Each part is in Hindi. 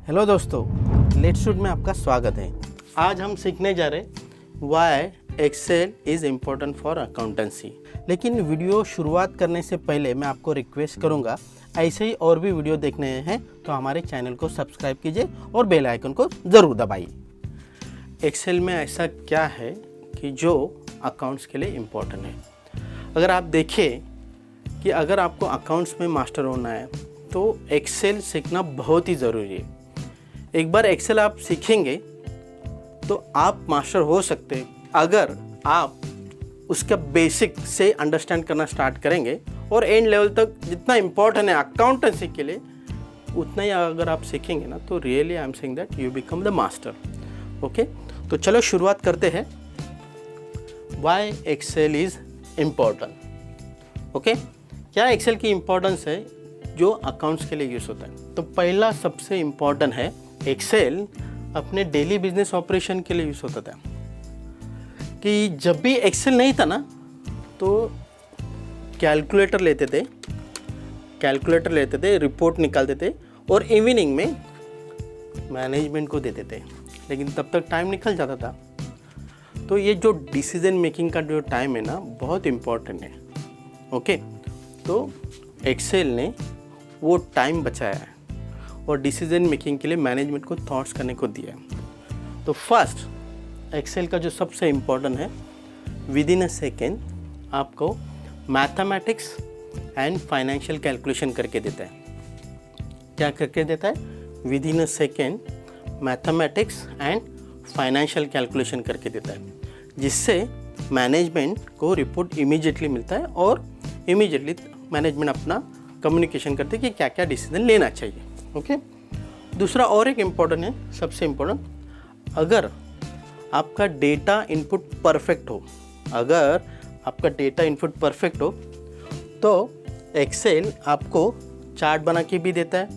हेलो दोस्तों, लेट्स शूट में आपका स्वागत है। आज हम सीखने जा रहे why Excel is important for accountancy. लेकिन वीडियो शुरुआत करने से पहले मैं आपको रिक्वेस्ट करूंगा, ऐसे ही और भी वीडियो देखने हैं तो हमारे चैनल को सब्सक्राइब कीजिए और बेल आइकन को ज़रूर दबाइए। एक्सेल में ऐसा क्या है कि जो अकाउंट्स के लिए इम्पोर्टेंट है। अगर आप देखें कि अगर आपको अकाउंट्स में मास्टर होना है तो एक्सेल सीखना बहुत ही ज़रूरी है। एक बार एक्सेल आप सीखेंगे तो आप मास्टर हो सकते हैं अगर आप उसका बेसिक से अंडरस्टैंड करना स्टार्ट करेंगे और एंड लेवल तक जितना इम्पोर्टेंट है अकाउंटेंसी के लिए उतना ही अगर आप सीखेंगे ना तो really I am saying that you become the master. Okay, तो चलो शुरुआत करते हैं। Why Excel is important. Okay, क्या एक्सेल की इम्पोर्टेंस है जो अकाउंट्स के लिए यूज़ होता है। तो पहला सबसे इम्पोर्टेंट है, एक्सेल अपने डेली बिजनेस ऑपरेशन के लिए यूज़ होता था। कि जब भी एक्सेल नहीं था ना तो कैलकुलेटर लेते थे, रिपोर्ट निकालते थे और इवनिंग में मैनेजमेंट को देते थे, लेकिन तब तक टाइम निकल जाता था। तो ये जो डिसीजन मेकिंग का जो टाइम है ना बहुत इम्पोर्टेंट है। ओके, तो एक्सेल ने वो टाइम बचाया है और डिसीजन मेकिंग के लिए मैनेजमेंट को थॉट्स करने को दिया है। तो फर्स्ट एक्सेल का जो सबसे इम्पोर्टेंट है, विद इन अ सेकेंड आपको मैथमेटिक्स एंड फाइनेंशियल कैलकुलेशन करके देता है। क्या करके देता है? With in a second mathematics and financial calculation करके देता है, जिससे मैनेजमेंट को रिपोर्ट इमीडिएटली मिलता है और इमीडिएटली मैनेजमेंट अपना कम्युनिकेशन करते हैं कि क्या क्या डिसीजन लेना चाहिए। ओके, दूसरा और एक इम्पॉर्टेंट है, सबसे इम्पोर्टेंट, अगर आपका डेटा इनपुट परफेक्ट हो, तो एक्सेल आपको चार्ट बना के भी देता है,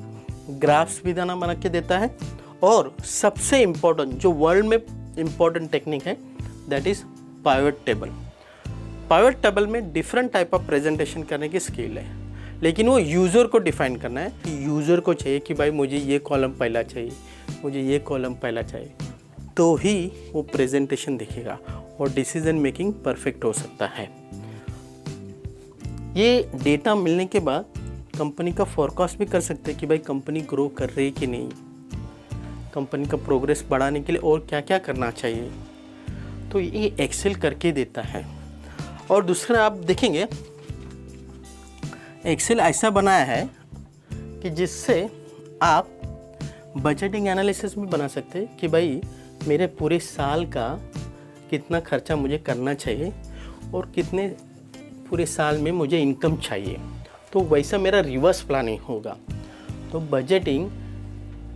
ग्राफ्स भी बना के देता है, और सबसे इम्पोर्टेंट जो वर्ल्ड में इम्पोर्टेंट टेक्निक है that is pivot table. Pivot table में डिफरेंट टाइप ऑफ प्रेजेंटेशन करने की स्किल है, लेकिन वो यूज़र को डिफाइन करना है कि यूज़र को चाहिए कि भाई मुझे ये कॉलम पहला चाहिए, मुझे ये कॉलम पहला चाहिए, तो ही वो प्रेजेंटेशन दिखेगा और डिसीजन मेकिंग परफेक्ट हो सकता है। ये डेटा मिलने के बाद कंपनी का फोरकास्ट भी कर सकते हैं कि भाई कंपनी ग्रो कर रही है कि नहीं, कंपनी का प्रोग्रेस बढ़ाने के लिए और क्या क्या करना चाहिए, तो ये एक्सेल करके देता है। और दूसरा आप देखेंगे एक्सेल ऐसा बनाया है कि जिससे आप बजटिंग एनालिसिस भी बना सकते हैं कि भाई मेरे पूरे साल का कितना खर्चा मुझे करना चाहिए और कितने पूरे साल में मुझे इनकम चाहिए, तो वैसा मेरा रिवर्स प्लानिंग होगा। तो budgeting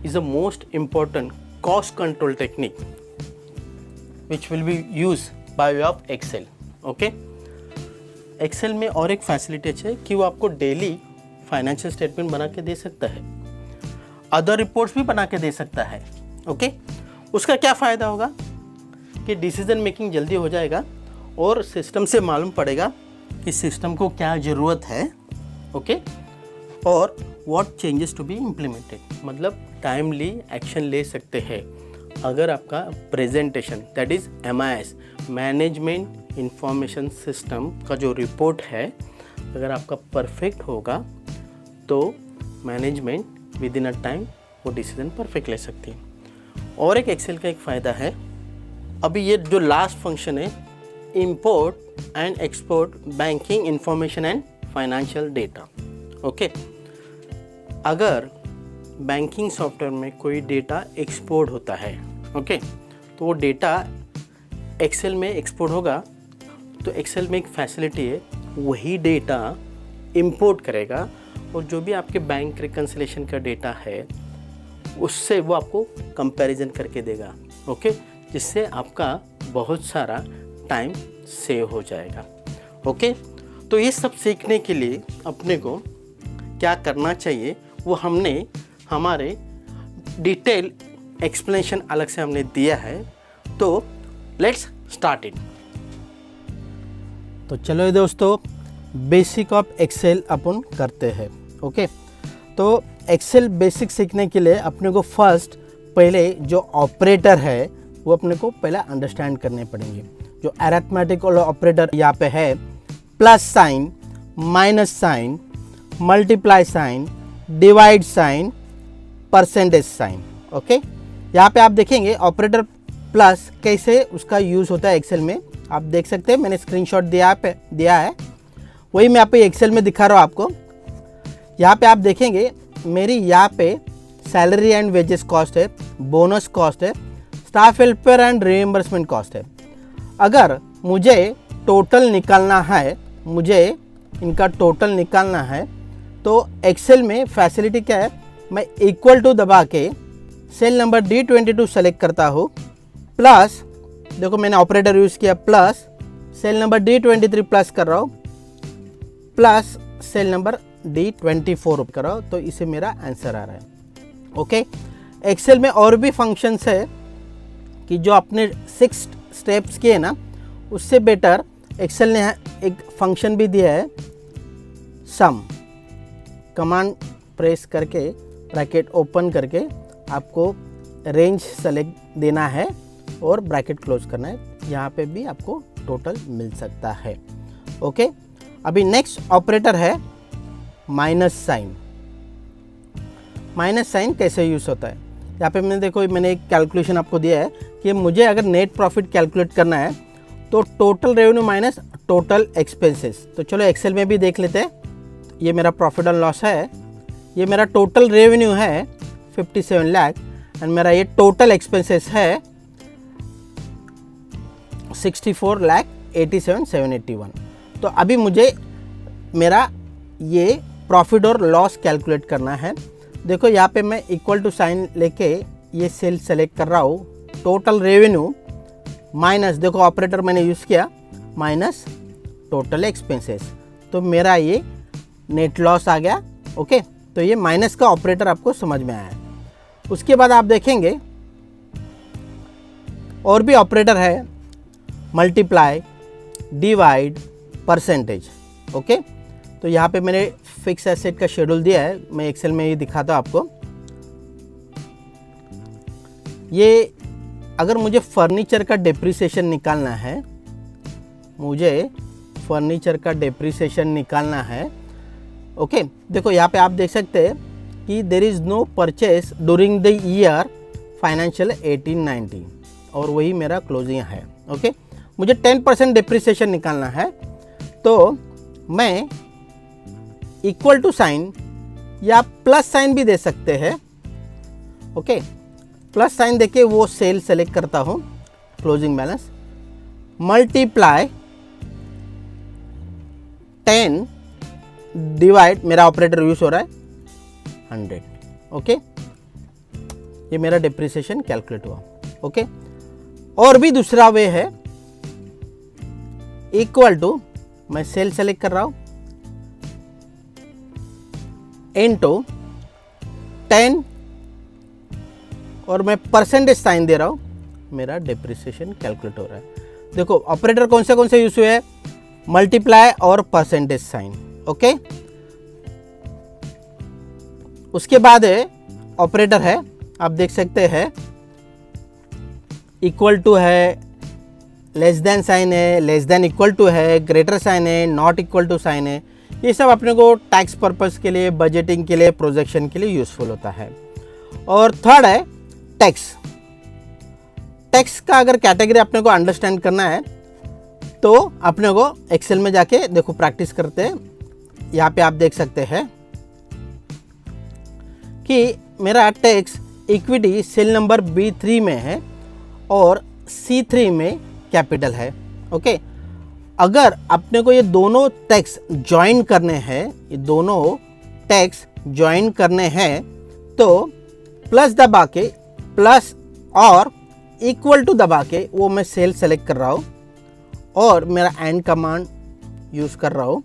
is a most important cost control technique which will be use by way of Excel. Okay, Excel में और एक फैसिलिटी है कि वो आपको डेली फाइनेंशियल स्टेटमेंट बना के दे सकता है, अदर रिपोर्ट्स भी बना के दे सकता है। ओके, उसका क्या फ़ायदा होगा कि डिसीजन मेकिंग जल्दी हो जाएगा और सिस्टम से मालूम पड़ेगा कि सिस्टम को क्या ज़रूरत है। ओके, और what changes to be implemented, मतलब टाइमली एक्शन ले सकते हैं। अगर आपका presentation that is MIS management information system का जो रिपोर्ट है, अगर आपका परफेक्ट होगा तो management within a time वो डिसीजन परफेक्ट ले सकती है। और एक एक्सेल का एक फ़ायदा है, अभी ये जो लास्ट फंक्शन है, import and export banking information and financial data. Okay, अगर बैंकिंग सॉफ्टवेयर में कोई डेटा एक्सपोर्ट होता है, ओके, तो वो डेटा एक्सेल में एक्सपोर्ट होगा, तो एक्सेल में एक फैसिलिटी है, वही डेटा इंपोर्ट करेगा और जो भी आपके बैंक रिकन्सिलेशन का डेटा है उससे वो आपको कंपैरिजन करके देगा। ओके, जिससे आपका बहुत सारा टाइम सेव हो जाएगा। ओके, तो ये सब सीखने के लिए अपने को क्या करना चाहिए वो हमने हमारे डिटेल एक्सप्लेनेशन अलग से हमने दिया है, तो लेट्स स्टार्ट इट। तो चलो दोस्तों, बेसिक ऑफ एक्सेल अपन करते हैं। ओके, तो एक्सेल बेसिक सीखने के लिए अपने को फर्स्ट पहले जो ऑपरेटर है वो अपने को पहले अंडरस्टैंड करने पड़ेंगे। जो अरिथमेटिकल ऑपरेटर यहाँ पे है, plus sign, minus sign, multiply sign, divide sign, percentage sign. Okay, यहाँ पे आप देखेंगे ऑपरेटर प्लस कैसे उसका यूज़ होता है एक्सेल में। आप देख सकते हैं, मैंने स्क्रीनशॉट दिया है, वही मैं यहाँ पे एक्सेल में दिखा रहा हूँ आपको। यहाँ पे आप देखेंगे मेरी यहाँ पे सैलरी एंड वेजेस कॉस्ट है, बोनस कॉस्ट है, staff welfare and reimbursement cost है। अगर मुझे टोटल निकालना है, मुझे इनका टोटल निकालना है, तो एक्सेल में फैसिलिटी क्या है, मैं इक्वल टू दबा के सेल नंबर D22 सेलेक्ट करता हूँ, प्लस देखो मैंने ऑपरेटर यूज़ किया, plus cell number D23 plus कर रहा हूँ, प्लस सेल नंबर D24 कर रहा हूँ, तो इसे मेरा आंसर आ रहा है। ओके, एक्सेल में और भी फंक्शंस है कि जो आपने 6 स्टेप्स किए ना, उससे बेटर एक्सेल ने एक फंक्शन भी दिया है, सम। कमांड प्रेस करके ब्रैकेट ओपन करके आपको रेंज सेलेक्ट देना है और ब्रैकेट क्लोज करना है। यहाँ पे भी आपको टोटल मिल सकता है। ओके, अभी नेक्स्ट ऑपरेटर है माइनस साइन। माइनस साइन कैसे यूज़ होता है, यहाँ पे मैंने एक कैलकुलेशन आपको दिया है कि मुझे अगर नेट प्रॉफिट कैलकुलेट करना है तो total revenue minus total expenses. तो चलो एक्सेल में भी देख लेते हैं। ये मेरा प्रॉफिट एंड लॉस है, ये मेरा टोटल रेवेन्यू है 57 लाख एंड मेरा ये टोटल एक्सपेंसेस है 64,87,781। तो अभी मुझे मेरा ये प्रॉफिट और लॉस कैलकुलेट करना है। देखो यहाँ पे मैं इक्वल टू साइन लेके ये सेल सेलेक्ट कर रहा हूँ, टोटल रेवेन्यू माइनस, देखो ऑपरेटर मैंने यूज़ किया, माइनस टोटल एक्सपेंसेस, तो मेरा ये नेट लॉस आ गया। ओके, तो ये माइनस का ऑपरेटर आपको समझ में आया है। उसके बाद आप देखेंगे और भी ऑपरेटर है, मल्टीप्लाई, डिवाइड, परसेंटेज। ओके, तो यहाँ पे मैंने फिक्स एसेट का शेड्यूल दिया है, मैं एक्सेल में ये दिखाता हूँ आपको। ये अगर मुझे फर्नीचर का डेप्रिसिएशन निकालना है, मुझे फर्नीचर का डेप्रिसिएशन निकालना है। ओके, देखो यहाँ पे आप देख सकते हैं कि there is no purchase during the year financial 18-19 और वही मेरा क्लोजिंग है। ओके, मुझे 10% डेप्रिसिएशन निकालना है, तो मैं इक्वल टू साइन या प्लस साइन भी दे सकते हैं। ओके, प्लस साइन देके वो सेल सेलेक्ट करता हूँ, क्लोजिंग बैलेंस, मल्टीप्लाई 10 डिवाइड, मेरा ऑपरेटर यूज हो रहा है 100। ओके, ये मेरा डेप्रिसिएशन कैलकुलेट हुआ। ओके, और भी दूसरा वे है, इक्वल टू, मैं सेल सेलेक्ट कर रहा हूं, इनटू 10 और मैं परसेंटेज साइन दे रहा हूं, मेरा डेप्रिसिएशन कैलकुलेट हो रहा है। देखो ऑपरेटर कौन से यूज हुए हैं, मल्टीप्लाई और परसेंटेज साइन। ओके, उसके बाद ऑपरेटर है, आप देख सकते हैं, इक्वल टू है, लेस देन साइन है, लेस देन इक्वल टू है, ग्रेटर साइन है, नॉट इक्वल टू साइन है। ये सब अपने को टैक्स पर्पस के लिए, बजटिंग के लिए, प्रोजेक्शन के लिए यूजफुल होता है। और थर्ड है टैक्स। टैक्स का अगर कैटेगरी अपने को अंडरस्टैंड करना है तो अपने को एक्सेल में जाके देखो प्रैक्टिस करते हैं। यहाँ पे आप देख सकते हैं कि मेरा tax equity cell number B3 में है और C3 में कैपिटल है। ओके, अगर अपने को ये दोनों टैक्स ज्वाइन करने हैं, ये दोनों टैक्स ज्वाइन करने हैं, तो प्लस दबा के, प्लस और इक्वल टू दबा के वो मैं सेल सेलेक्ट कर रहा हूँ और मेरा एंड कमांड यूज़ कर रहा हूँ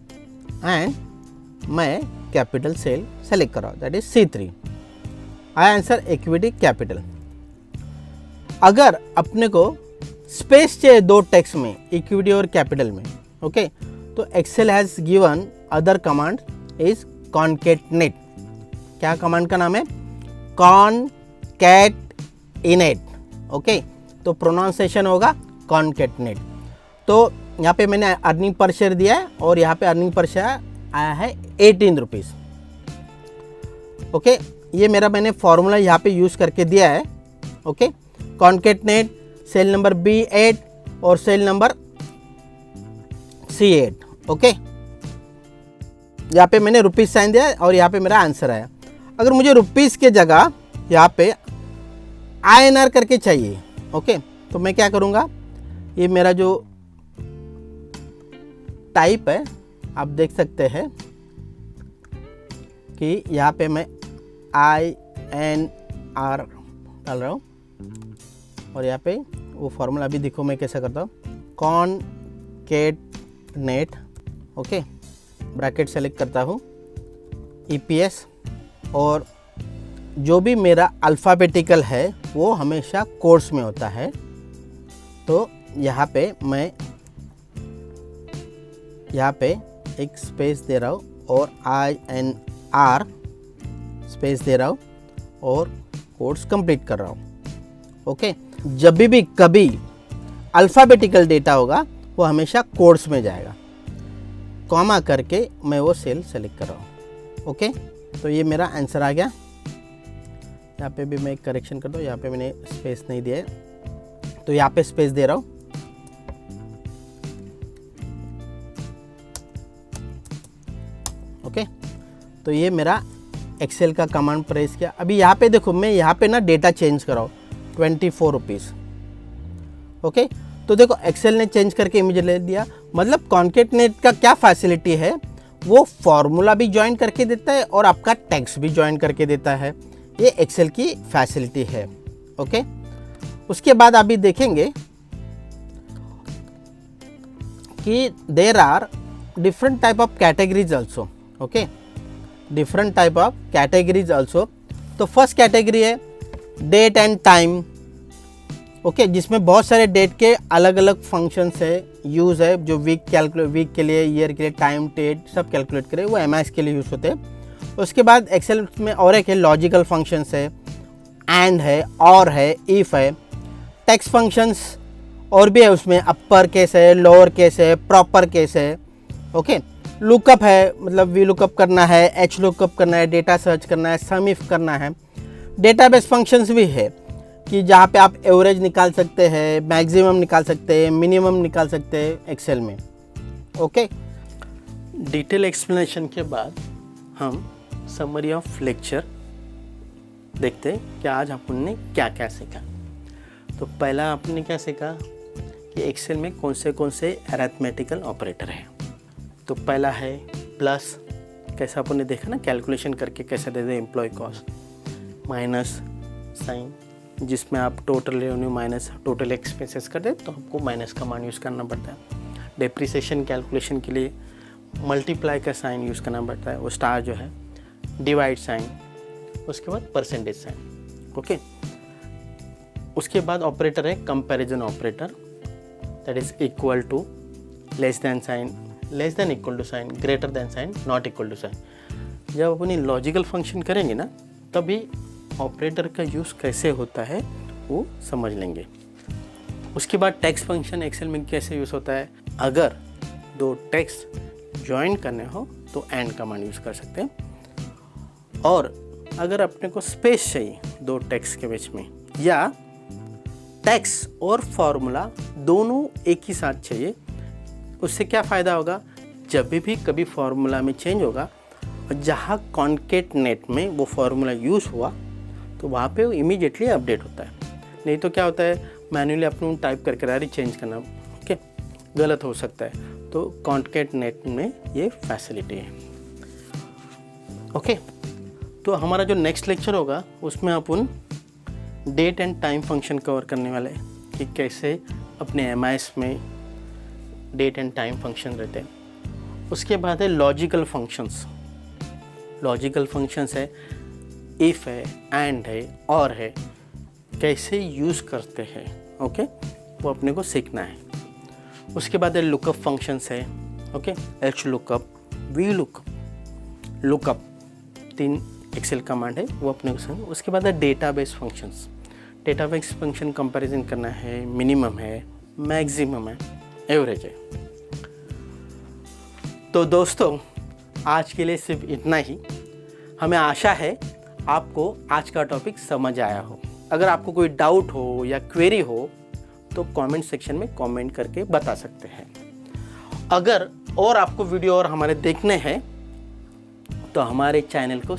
एंड मैं कैपिटल सेल सेलेक्ट कर रहा हूँ, that is C3। I answer equity capital. अगर अपने को स्पेस चाहिए दो टेक्स्ट में, इक्विटी और कैपिटल में, ओके, तो Excel has given other command is concatenate. क्या कमांड का नाम है? कॉनकैटनेट। ओके, तो प्रोनाउंसिएशन होगा कॉनकैटनेट। तो यहाँ पे मैंने अर्निंग पर शेयर दिया है और यहाँ पे अर्निंग पर शेयर आया है 18 रुपीज़। ओके, ये मेरा मैंने फॉर्मूला यहाँ पे यूज़ करके दिया है। Okay, concatenate cell number B8 और सेल नंबर C8। ओके, यहाँ पे मैंने रुपीज़ साइन दिया और यहाँ पे मेरा आंसर आया। अगर मुझे रुपीज़ के जगह यहाँ पे INR करके चाहिए, ओके, तो मैं क्या करूँगा, ये मेरा जो टाइप है आप देख सकते हैं कि यहाँ पे मैं INR डाल रहा हूँ और यहाँ पे वो फॉर्मूला अभी देखो मैं कैसा करता हूँ, कॉनकैटनेट। ओके, ब्रैकेट सेलेक्ट करता हूँ, EPS, और जो भी मेरा अल्फ़ाबेटिकल है वो हमेशा कोर्स में होता है। तो यहाँ पे मैं यहाँ पे एक स्पेस दे रहा हूँ और INR स्पेस दे रहा हूँ और कोर्स कंप्लीट कर रहा हूँ। ओके, जब भी कभी अल्फ़ाबेटिकल डेटा होगा वो हमेशा कोर्स में जाएगा, कॉमा करके मैं वो सेल सेलेक्ट कर रहा हूँ। ओके, तो ये मेरा आंसर आ गया। यहाँ पे भी मैं एक करेक्शन कर दूँ, यहाँ पे मैंने स्पेस नहीं दिया है तो यहाँ पे स्पेस दे रहा हूँ। ओके, तो ये मेरा एक्सेल का कमांड प्रेस किया। अभी यहाँ पे देखो, मैं यहाँ पे ना डेटा चेंज कराऊँ 24 रुपीज़। ओके, तो देखो एक्सेल ने चेंज करके इमेज ले दिया। मतलब कॉनकैटनेट का क्या फैसिलिटी है, वो फॉर्मूला भी ज्वाइन करके देता है और आपका टेक्स्ट भी ज्वाइन करके देता है। ये एक्सेल की फैसिलिटी है। ओके, उसके बाद अभी देखेंगे कि there are different type of categories also. Okay, different type of categories also. तो फर्स्ट कैटेगरी है डेट एंड टाइम। ओके, जिसमें बहुत सारे डेट के अलग अलग फंक्शंस है, यूज़ है, जो वीक के लिए, ईयर के लिए, टाइम, डेट सब कैलकुलेट करे, वो MIS के लिए यूज़ होते हैं। उसके बाद एक्सेल में और एक है लॉजिकल फंक्शंस है, एंड है, और है, इफ़ है, टेक्स्ट फंक्शंस और भी है, उसमें अपर केस है, लोअर केस है, प्रॉपर केस है। ओके, लुकअप है, मतलब वी लुकअप करना है, H लुकअप करना है, डेटा सर्च करना है, सम इफ करना है। डेटाबेस फंक्शंस भी है कि जहाँ पे आप एवरेज निकाल सकते हैं, मैक्सिमम निकाल सकते हैं, मिनिमम निकाल सकते हैं एक्सेल में। ओके, डिटेल एक्सप्लेनेशन के बाद हम समरी ऑफ लेक्चर देखते हैं कि आज आपने क्या क्या सीखा। तो पहला आपने क्या सीखा कि एक्सेल में कौन से अरिथमेटिकल ऑपरेटर हैं। तो पहला है प्लस, कैसा आपने देखा ना, कैलकुलेशन करके कैसे दे दें एम्प्लॉय कॉस्ट, माइनस साइन, जिसमें आप total revenue minus total expenses कर दे तो आपको माइनस का मान यूज़ करना पड़ता है। डेप्रिसिएशन कैलकुलेशन के लिए मल्टीप्लाई का साइन यूज़ करना पड़ता है, वो स्टार जो है, डिवाइड साइन, उसके बाद परसेंटेज साइन। ओके, उसके बाद ऑपरेटर है comparison operator, that is equal to, less than sign, less than equal to sign, greater than sign, not equal to sign. जब अपनी लॉजिकल फंक्शन करेंगे ना, तभी ऑपरेटर का यूज़ कैसे होता है वो समझ लेंगे। उसके बाद टेक्स्ट फंक्शन एक्सेल में कैसे यूज़ होता है, अगर दो टेक्स्ट ज्वाइन करने हो तो एंड कमांड यूज़ कर सकते हैं, और अगर अपने को स्पेस चाहिए दो टेक्स्ट के बीच में, या टेक्स्ट और फॉर्मूला दोनों एक ही साथ चाहिए, उससे क्या फ़ायदा होगा, जब भी कभी फॉर्मूला में चेंज होगा और जहाँ कॉनकैटनेट में वो फॉर्मूला यूज़ हुआ तो वहाँ पे वो इमीडिएटली अपडेट होता है। नहीं तो क्या होता है, मैन्युअली अपने टाइप करके डायरी चेंज करना, ओके, गलत हो सकता है। तो कॉनकैटनेट में ये फैसिलिटी है। ओके, तो हमारा जो नेक्स्ट लेक्चर होगा उसमें अपन date and time function cover करने वाले हैं कि कैसे अपने MIS में डेट एंड टाइम फंक्शन रहते हैं। उसके बाद है लॉजिकल फंक्शंस। लॉजिकल फंक्शंस है, इफ़ है, एंड है, और है, कैसे यूज़ करते हैं, ओके, वो अपने को सीखना है। उसके बाद है लुकअप फंक्शंस है, okay, H lookup, V lookup, lookup, Excel command है वो अपने को उसके बाद है database functions. Database function comparison करना है, मिनिमम है, मैक्सिमम है, एवरेज है। तो दोस्तों आज के लिए सिर्फ इतना ही। हमें आशा है आपको आज का टॉपिक समझ आया हो। अगर आपको कोई डाउट हो या क्वेरी हो तो कमेंट सेक्शन में कमेंट करके बता सकते हैं। अगर और आपको वीडियो और हमारे देखने हैं तो हमारे चैनल को